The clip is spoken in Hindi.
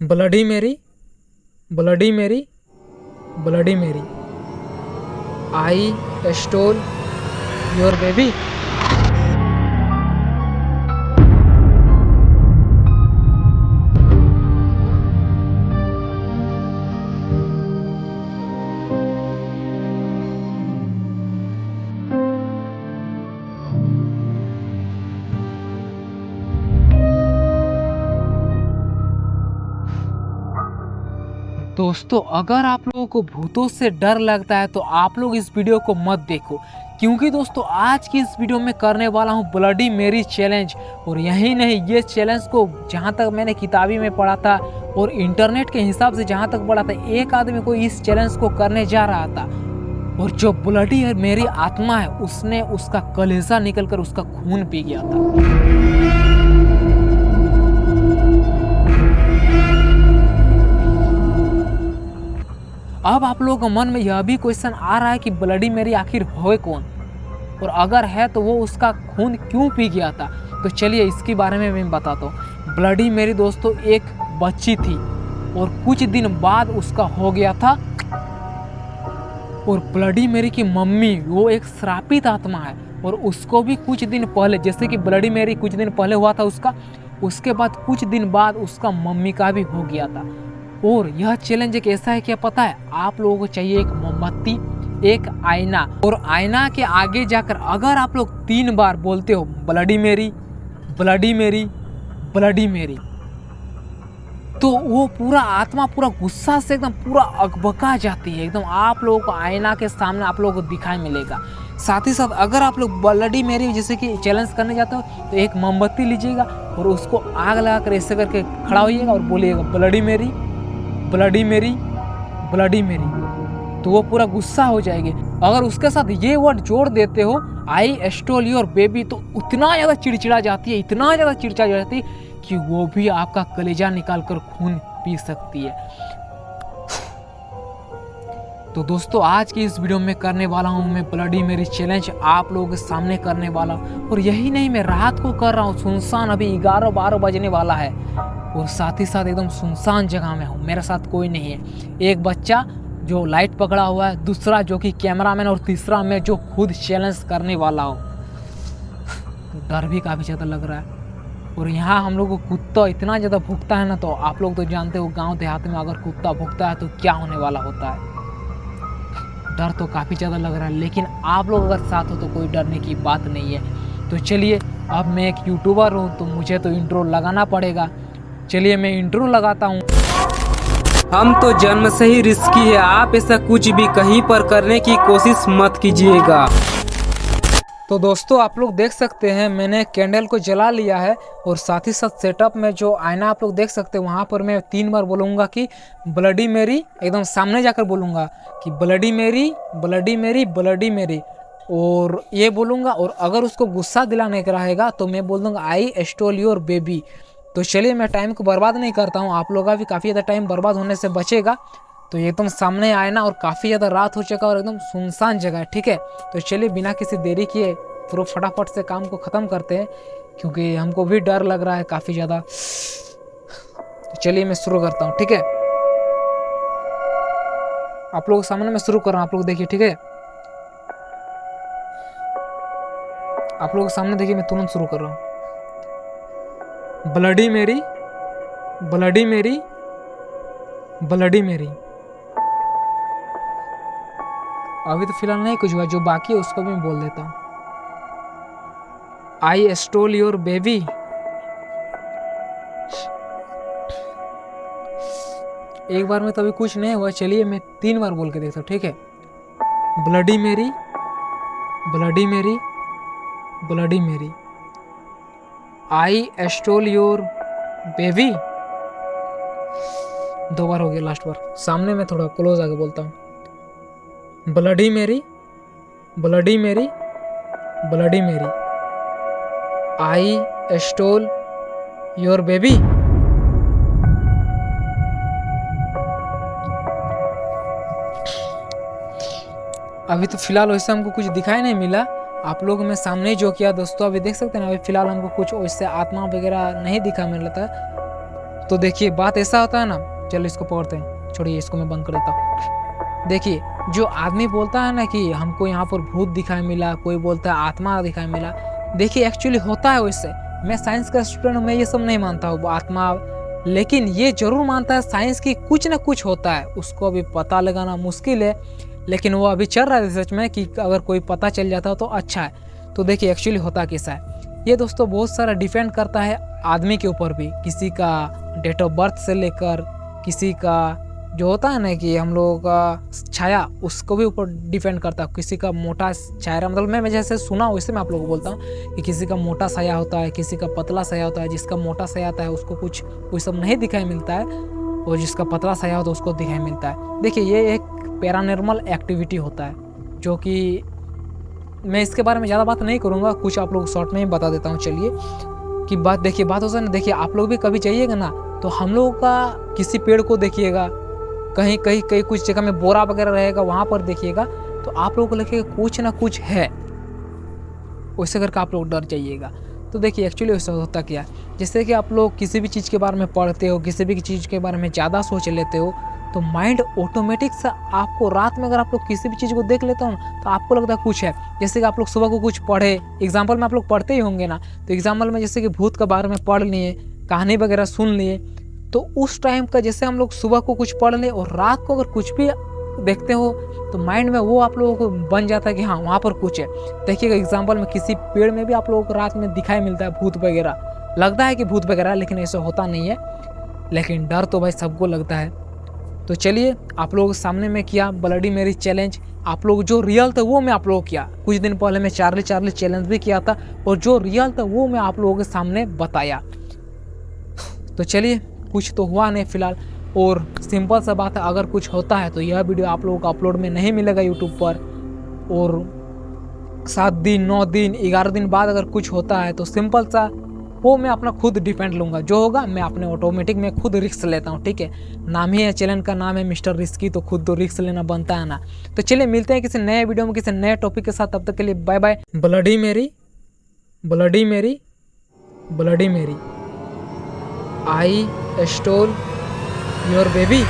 Bloody Mary, bloody Mary, bloody Mary, I stole your baby. दोस्तों, अगर आप लोगों को भूतों से डर लगता है तो आप लोग इस वीडियो को मत देखो, क्योंकि दोस्तों आज की इस वीडियो में करने वाला हूँ ब्लडी मेरी चैलेंज। और यही नहीं, ये चैलेंज को जहाँ तक मैंने किताबी में पढ़ा था और इंटरनेट के हिसाब से जहाँ तक पढ़ा था, एक आदमी को इस चैलेंज को करने जा रहा था और जो ब्लडी मेरी आत्मा है उसने उसका कलेजा निकल कर उसका खून पी गया था। अब आप लोगों के मन में यह भी क्वेश्चन आ रहा है कि ब्लडी मेरी आखिर है कौन, और अगर है तो वो उसका खून क्यों पी गया था। तो चलिए इसके बारे में मैं बताता हूँ। ब्लडी मेरी दोस्तों एक बच्ची थी और कुछ दिन बाद उसका हो गया था। और ब्लडी मेरी की मम्मी वो एक श्रापित आत्मा है और उसको भी कुछ दिन पहले, जैसे कि ब्लडी मेरी कुछ दिन पहले हुआ था उसका, उसके बाद कुछ दिन बाद उसका मम्मी का भी हो गया था। और यह चैलेंज एक ऐसा है, क्या पता है, आप लोगों को चाहिए एक मोमबत्ती, एक आईना, और आईना के आगे जाकर अगर आप लोग 3 बार बोलते हो bloody Mary, bloody Mary, bloody मेरी, तो वो पूरा आत्मा पूरा गुस्सा से एकदम पूरा अकबका जाती है। एकदम आप लोगों को आईना के सामने आप लोगों को दिखाई मिलेगा। साथ ही साथ अगर आप लोग ब्लडी मेरी जैसे कि चैलेंज करने जाते हो तो एक मोमबत्ती लीजिएगा और उसको आग लगा कर ऐसे करके खड़ा होइएगा और बोलिएगा bloody Mary, bloody Mary, bloody मेरी, तो वो पूरा गुस्सा हो जाएगी। अगर उसके साथ ये वर्ड जोड़ देते हो आई स्टोल योर बेबी, तो उतना ज़्यादा चिड़चिड़ा जाती है, इतना ज़्यादा चिड़चिड़ा जाती है कि वो भी आपका कलेजा निकाल कर खून पी सकती है। तो दोस्तों आज की इस वीडियो में करने वाला हूँ मैं ब्लडी मेरी चैलेंज, आप लोगों के सामने करने वाला। और यही नहीं, मैं रात को कर रहा हूँ, सुनसान, अभी 11-12 बजने वाला है और साथ ही साथ एकदम सुनसान जगह में हूँ, मेरे साथ कोई नहीं है। एक बच्चा जो लाइट पकड़ा हुआ है, दूसरा जो कि कैमरामैन, और तीसरा मैं जो खुद चैलेंज करने वाला हूँ। तो डर भी काफ़ी ज़्यादा लग रहा है। और यहाँ हम लोग को कुत्ता इतना ज़्यादा भुगता है ना, तो आप लोग तो जानते हो गांव देहात में अगर कुत्ता भुगता है तो क्या होने वाला होता है। डर तो काफ़ी ज़्यादा लग रहा है, लेकिन आप लोग अगर साथ हो तो कोई डरने की बात नहीं है। तो चलिए, अब मैं एक यूट्यूबर हूँ तो मुझे तो इंट्रो लगाना पड़ेगा। चलिए मैं इंट्रो लगाता हूँ। हम तो जन्म से ही रिस्की है, आप ऐसा कुछ भी कहीं पर करने की कोशिश मत कीजिएगा। तो दोस्तों आप लोग देख सकते हैं मैंने कैंडल को जला लिया है और साथ ही साथ सेटअप में जो आईना आप लोग देख सकते हैं वहाँ पर मैं 3 बार बोलूँगा कि ब्लडी मेरी, एकदम सामने जाकर बोलूँगा कि bloody Mary, bloody Mary, bloody मेरी, और ये बोलूँगा। और अगर उसको गुस्सा दिलाने का रहेगा तो मैं बोल दूँगा आई स्टोल योर बेबी। तो चलिए मैं टाइम को बर्बाद नहीं करता हूँ, आप लोग का भी काफ़ी ज़्यादा टाइम बर्बाद होने से बचेगा। तो एकदम सामने आए ना, और काफ़ी ज़्यादा रात हो चुका और एकदम सुनसान जगह है, ठीक है। तो चलिए बिना किसी देरी किए पूरा फटाफट से काम को ख़त्म करते हैं, क्योंकि हमको भी डर लग रहा है काफ़ी ज़्यादा। तो चलिए मैं शुरू करता हूँ, ठीक है। आप लोग सामने मैं शुरू कर रहा हूँ, आप लोग देखिए, ठीक है। आप लोग सामने देखिए, मैं तुरंत शुरू कर रहा हूँ। Bloody Mary, bloody Mary, bloody मेरी। अभी तो फिलहाल नहीं कुछ हुआ, जो बाकी है उसको भी मैं बोल देता हूँ। आई स्टोल योर बेबी। एक बार में तो अभी कुछ नहीं हुआ, चलिए मैं 3 बार बोल के देखता हूँ, ठीक है। Bloody Mary, bloody Mary, bloody Mary, I stole your baby. 2 बार हो गया, लास्ट बार सामने में थोड़ा क्लोज आके बोलता हूँ। Bloody Mary, bloody Mary, bloody Mary, I stole your baby. अभी तो फिलहाल वैसे हमको कुछ दिखाई नहीं मिला, आप लोग में सामने ही जो किया दोस्तों, अभी देख सकते हैं ना, अभी फिलहाल हमको कुछ वैसे आत्मा वगैरह नहीं दिखा मिल रहा था। तो देखिए बात ऐसा होता है ना, चलो इसको पकड़ते हैं, छोड़िए इसको मैं बंद कर देता हूँ। देखिए जो आदमी बोलता है ना कि हमको यहाँ पर भूत दिखाई मिला, कोई बोलता है आत्मा दिखाई मिला, देखिए एक्चुअली होता है वैसे। मैं साइंस का स्टूडेंट हूँ, मैं ये सब नहीं मानता हूँ आत्मा, लेकिन ये जरूर मानता है साइंस की कुछ ना कुछ होता है, उसको अभी पता लगाना मुश्किल है, लेकिन वो अभी चल रहा है रिसर्च में कि अगर कोई पता चल जाता है तो अच्छा है। तो देखिए एक्चुअली होता कैसा है ये दोस्तों, बहुत सारा डिपेंड करता है आदमी के ऊपर भी, किसी का डेट ऑफ बर्थ से लेकर, किसी का जो होता है ना कि हम लोगों का छाया, उसको भी ऊपर डिपेंड करता है। किसी का मोटा छाया, मतलब मैं जैसे सुना वैसे मैं आप लोगों को बोलता हूँ कि किसी का मोटा साया होता है, किसी का पतला साया होता है। जिसका मोटा साया आता है उसको कुछ कोई सब नहीं दिखाई मिलता है, और जिसका पतला साया होता है उसको दिखाई मिलता है। देखिए ये एक पैरानॉर्मल एक्टिविटी होता है, जो कि मैं इसके बारे में ज़्यादा बात नहीं करूँगा, कुछ आप लोग शॉर्ट में ही बता देता हूँ। चलिए कि बात देखिए, बात होता है ना, देखिए आप लोग भी कभी जाइएगा ना तो हम लोगों का किसी पेड़ को देखिएगा, कहीं कहीं कहीं कुछ जगह में बोरा वगैरह रहेगा, वहाँ पर देखिएगा तो आप लोगों को लगेगा कुछ ना कुछ है, वैसे करके आप लोग डर जाइएगा। तो देखिए एक्चुअली वैसा होता क्या है, जैसे कि आप लोग किसी भी चीज़ के बारे में पढ़ते हो, किसी भी चीज़ के बारे में ज़्यादा सोच लेते हो, तो माइंड ऑटोमेटिक से आपको रात में अगर आप लोग किसी भी चीज़ को देख लेते हो ना तो आपको लगता है कुछ है। जैसे कि आप लोग सुबह को कुछ पढ़े, एग्जाम्पल में आप लोग पढ़ते ही होंगे ना, तो एग्जाम्पल में जैसे कि भूत के बारे में पढ़ लिए, कहानी वगैरह सुन लिए, तो उस टाइम का जैसे हम लोग सुबह को कुछ पढ़ ले और रात को अगर कुछ भी देखते हो तो माइंड में वो आप लोगों को बन जाता है कि हाँ वहाँ पर कुछ है। देखिएगा एग्जाम्पल में किसी पेड़ में भी आप लोगों को रात में दिखाई मिलता है भूत वगैरह, लगता है कि भूत वगैरह, लेकिन ऐसा होता नहीं है। लेकिन डर तो भाई सबको लगता है। तो चलिए आप लोगों के सामने में किया ब्लडी मेरी चैलेंज, आप लोग जो रियल था वो मैं आप लोगों किया। कुछ दिन पहले मैं चार्ली चैलेंज भी किया था, और जो रियल था वो मैं आप लोगों के सामने बताया। तो चलिए कुछ तो हुआ नहीं फिलहाल, और सिंपल सा बात है, अगर कुछ होता है तो यह वीडियो आप लोगों को अपलोड में नहीं मिलेगा यूट्यूब पर, और 7 दिन 9 दिन 11 दिन बाद अगर कुछ होता है तो सिंपल सा वो मैं अपना खुद डिपेंड लूँगा, जो होगा मैं अपने ऑटोमेटिक में खुद रिस्क लेता हूँ। ठीक है, नाम ही है, चैनल का नाम है मिस्टर रिस्की, तो खुद तो रिस्क लेना बनता है ना। तो चलिए मिलते हैं किसी नए वीडियो में किसी नए टॉपिक के साथ, तब तक के लिए bye bye. Bloody Mary bloody Mary bloody Mary, I stole your baby.